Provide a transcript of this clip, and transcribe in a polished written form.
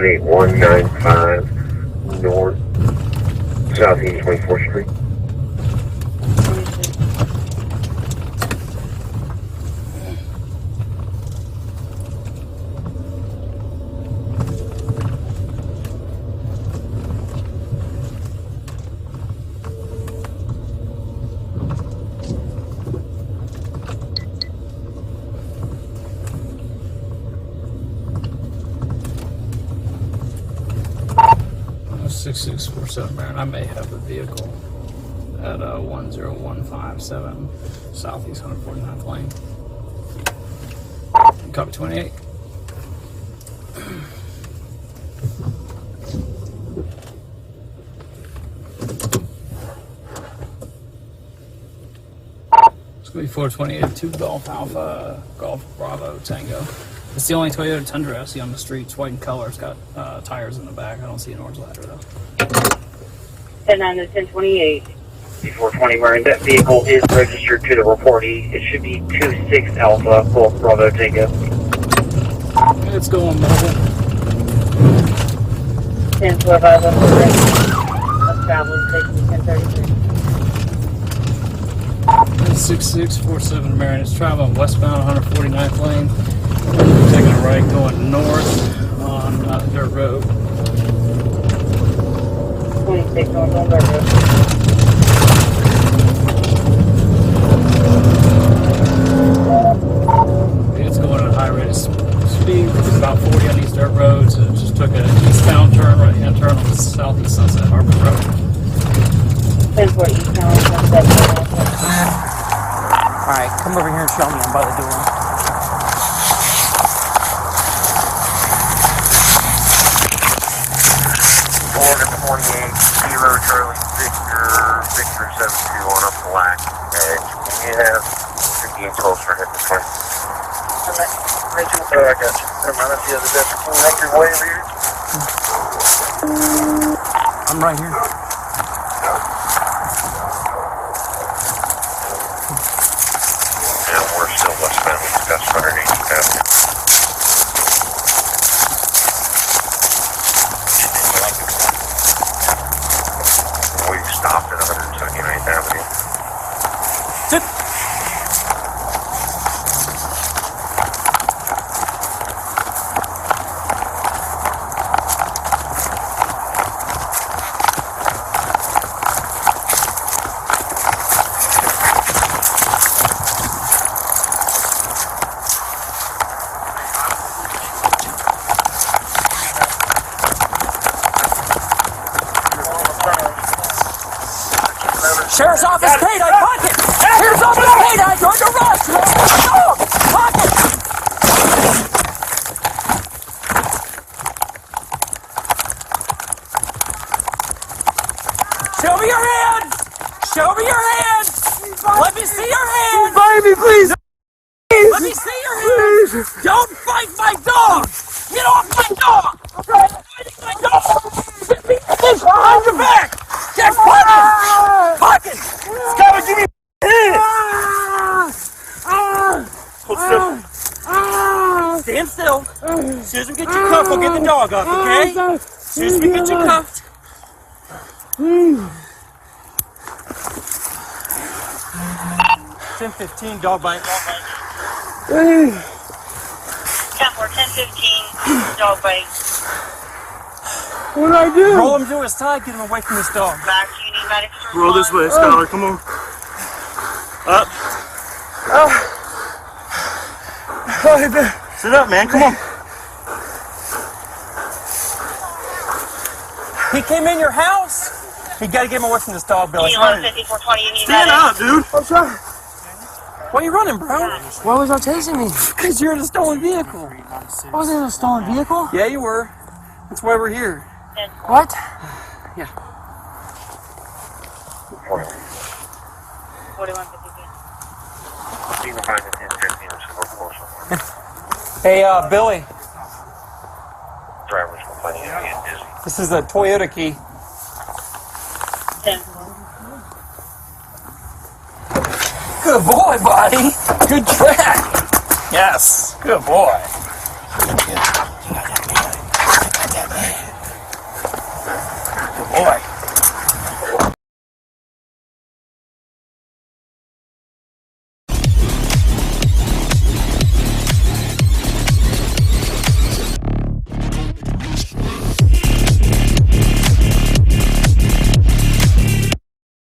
18195 North Southeast 24th Street. Marion, I may have the vehicle at 10157 Southeast 149th Lane. Copy 28. It's going to be 428 2 Golf Alpha, Golf Bravo Tango. It's the only Toyota Tundra I see on the street. It's white in color. It's got tires in the back. I don't see an orange ladder though. 10-9 to 1028. C420 Marion, that vehicle is registered to the reportee. It should be 26 Alpha, Golf Bravo Tango. It's going mobile. 10-12 Alpha, that's traveling station 1033. 6647 Marion. It's traveling westbound 149th Lane. Taking a right going north on dirt road. 26 north on dirt road. It's going at a high rate of speed, about 40 on these dirt roads. It just took an eastbound turn, right-hand turn on the Southeast Sunset Harbor Road. 10-4 eastbound Sunset Harbor. Alright, come over here and show me. I'm by the door. Oregon 28, Kilo Charlie Victor 72 on a black edge. Can you have 5812 for hit this way? Rachel, I got you. Never mind, that's the other desk. Can you make your way over here? I'm right here. And we're still westbound. We've got 180 Avenue. Stopped at 179th Avenue. Sit. Sheriff's office paid, I pocket! Sheriff's office paid, I joined a rush! Oh, pocket! Show me your hands! Show me your hands! Let me see your hands! Find me, please! Let me see your hands! Don't fight my dog! Get off my dog! I'm fighting my dog! Get me this behind your back! Jax, pocket! Pocket! Skylar, give me Hold still. Stand still. As soon as we get you cuffed, we'll get the dog up, okay? As soon as we get you cuffed. 10-15, dog bite. 10-4, 10-15, dog bite. What'd I do? Roll him to his side, get him away from this dog. Back to you, need medics to Roll this way, Skylar, come on. Up. Sit up, man, come on. He came in your house. You gotta get him away from this dog, Billy. Respond. 5420, you need Stand medics. up, dude. I'm sorry. Why are you running, bro? Why was I chasing me? Because you're in a stolen vehicle. I wasn't in a stolen vehicle. Yeah, you were. That's why we're here. What? Yeah. 4152. Be behind the 1015 or somewhere close. Hey, Billy. Driver's complaining of being dizzy. This is a Toyota key. 10. Good boy, buddy. Good track. Yes. Good boy. boy.